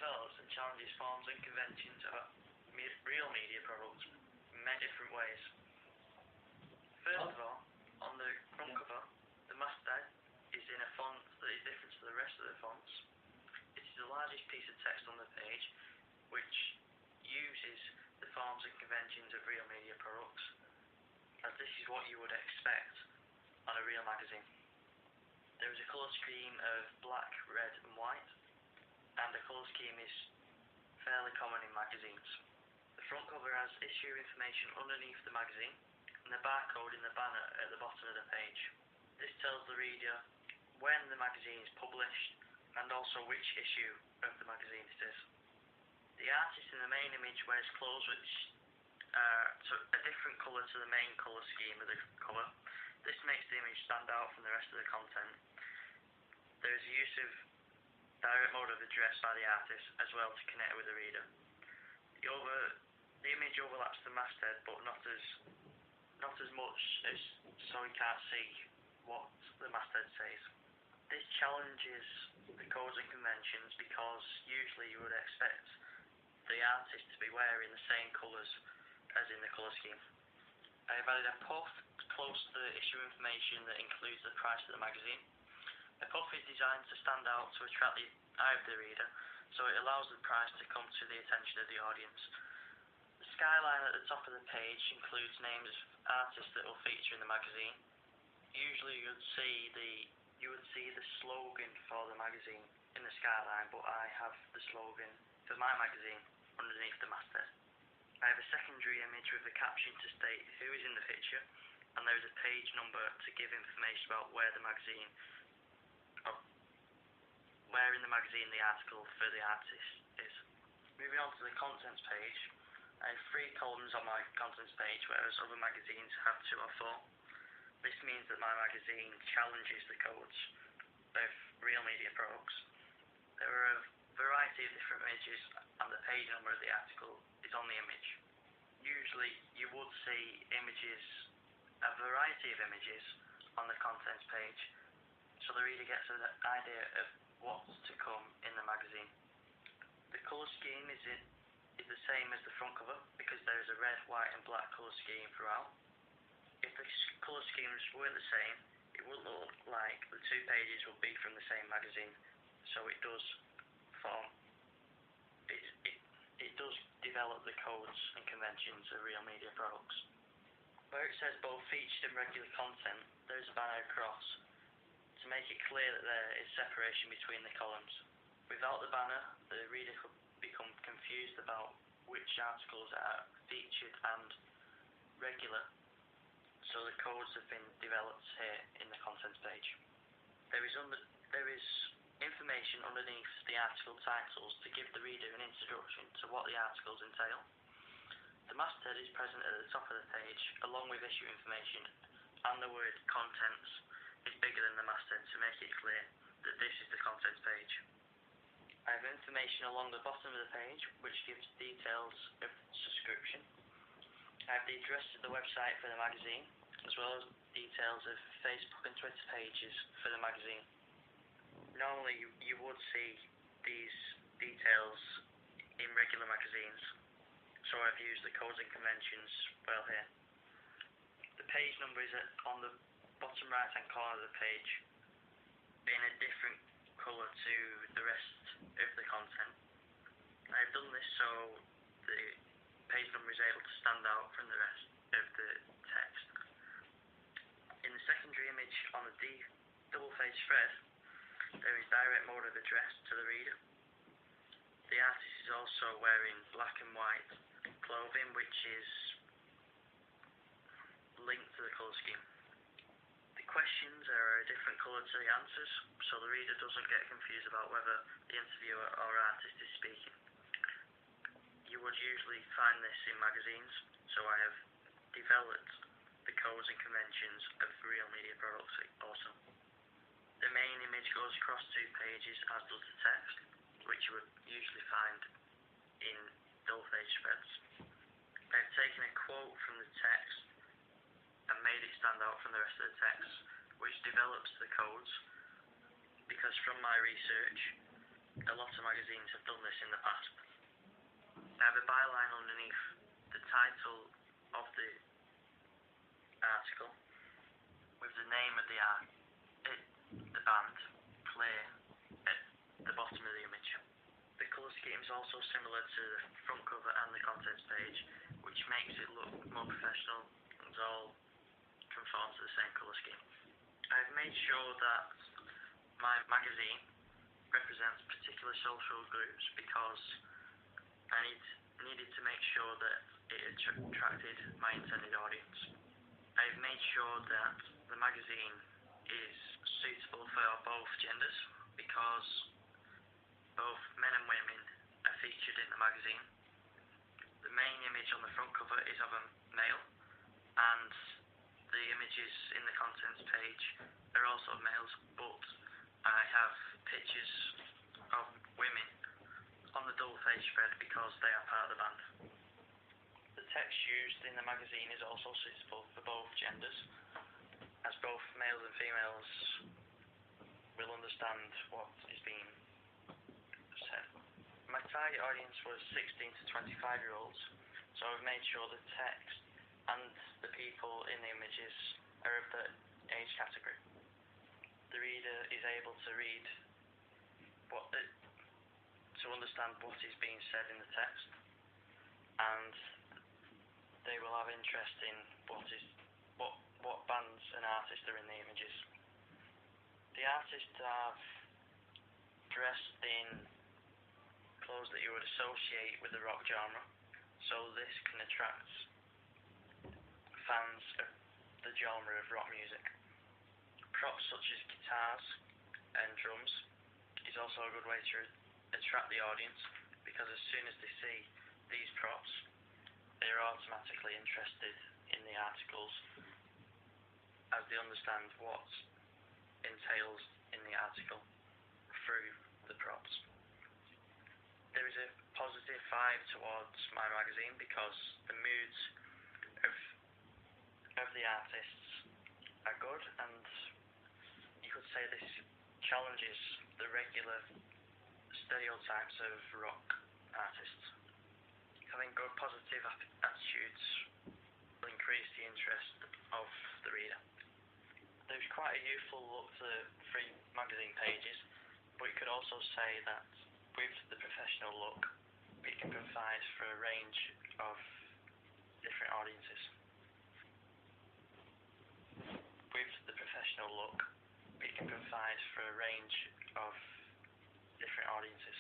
develops and challenges forms and conventions of real media products in many different ways. First of all, on the front cover, the masthead is in a font that is different to the rest of the fonts. It is the largest piece of text on the page, which uses the forms and conventions of real media products, as this is what you would expect on a real magazine. There is a colour scheme of black, red and white, and the colour scheme is fairly common in magazines. The front cover has issue information underneath the magazine, and the barcode in the banner at the bottom of the page. This tells the reader when the magazine is published, and also which issue of the magazine it is. The artist in the main image wears clothes which are a different colour to the main colour scheme of the cover. This makes the image stand out from the rest of the content. There is a use of direct mode of address by the artist as well to connect with the reader. The image overlaps the masthead, but not as much as so we can't see what the masthead says. This challenges the codes and conventions because usually you would expect the artist to be wearing the same colours as in the colour scheme. I have added a puff close to the issue information that includes the price of the magazine. A puff is designed to stand out to attract the eye of the reader, so it allows the price to come to the attention of the audience. The skyline at the top of the page includes names of artists that will feature in the magazine. Usually you would see the slogan for the magazine in the skyline, but I have the slogan for my magazine underneath the masthead. I have a secondary image with a caption to state who is in the picture, and there is a page number to give information about where in the magazine the article for the artist is. Moving on to the contents page, I have 3 columns on my contents page, whereas other magazines have 2 or 4. This means that my magazine challenges the codes of real media products. There are a variety of different images, and the page number of the article is on the image. Usually you would see a variety of images on the contents page, so the reader gets an idea of what's to come in the magazine. The colour scheme is the same as the front cover because there is a red, white and black colour scheme throughout. If the colour schemes weren't the same, it would look like the 2 pages would be from the same magazine, so it does develop the codes and conventions of real media products. Where it says both featured and regular content, there is a banner across to make it clear that there is separation between the columns. Without the banner, the reader could become confused about which articles are featured and regular, so the codes have been developed here in the contents page. There is information underneath the article titles to give the reader an introduction to what the articles entail. The masthead is present at the top of the page, along with issue information, and the word contents is bigger than the masthead to make it clear that this is the contents page. I have information along the bottom of the page which gives details of subscription. I have the address of the website for the magazine, as well as details of Facebook and Twitter pages for the magazine. Normally you would see these details in regular magazines, so I've used the codes and conventions well here. The page number is on the bottom right hand corner of the page in a different colour to the rest of the content. I've done this so the page number is able to stand out from the rest of the text. In the secondary image on the double-faced thread, there is direct mode of address to the reader. The artist is also wearing black and white clothing, which is linked to the colour scheme. The questions are a different colour to the answers, so the reader doesn't get confused about whether the interviewer or artist is speaking. You would usually find this in magazines, so I have developed the codes and conventions of real media products also. The main image goes across 2 pages, as does the text, which you would usually find in double-faced threads. I have taken a quote from the text and made it stand out from the rest of the text, which develops the codes, because from my research A lot of magazines have done this in the past. They have a byline underneath the title of the article with the name of the band play at the bottom of the image. The colour scheme is also similar to the front cover and the contents page, which makes it look more professional and all conform to the same colour scheme. I've made sure that my magazine represents particular social groups because I needed to make sure that it attracted my intended audience. I've made sure that the magazine is suitable for both genders because both men and women are featured in the magazine. The main image on the front cover is of a male, and the images in the contents page are also of males, but I have pictures of women on the double page spread because they are part of the band. The text used in the magazine is also suitable for both genders, as both males and females will understand what is being said. My target audience was 16 to 25-year-olds, so I've made sure the text and the people in the images are of the age category. The reader is able to read to understand what is being said in the text, and they will have interest in what bands and artists are in the images. The artists have dressed in clothes that you would associate with the rock genre, so this can attract fans of the genre of rock music. Props such as guitars and drums is also a good way to attract the audience, because as soon as they see these props, they are automatically interested in the articles as they understand what entails in the article through the props. There is a positive vibe towards my magazine because the moods of the artists are good, and you could say this challenges the regular stereotypes of rock artists. Having good positive attitudes will increase the interest of the reader. There's quite a youthful look to the free magazine pages, but you could also say that with the professional look, we can provide for a range of different audiences. With the professional look, we can provide for a range of different audiences.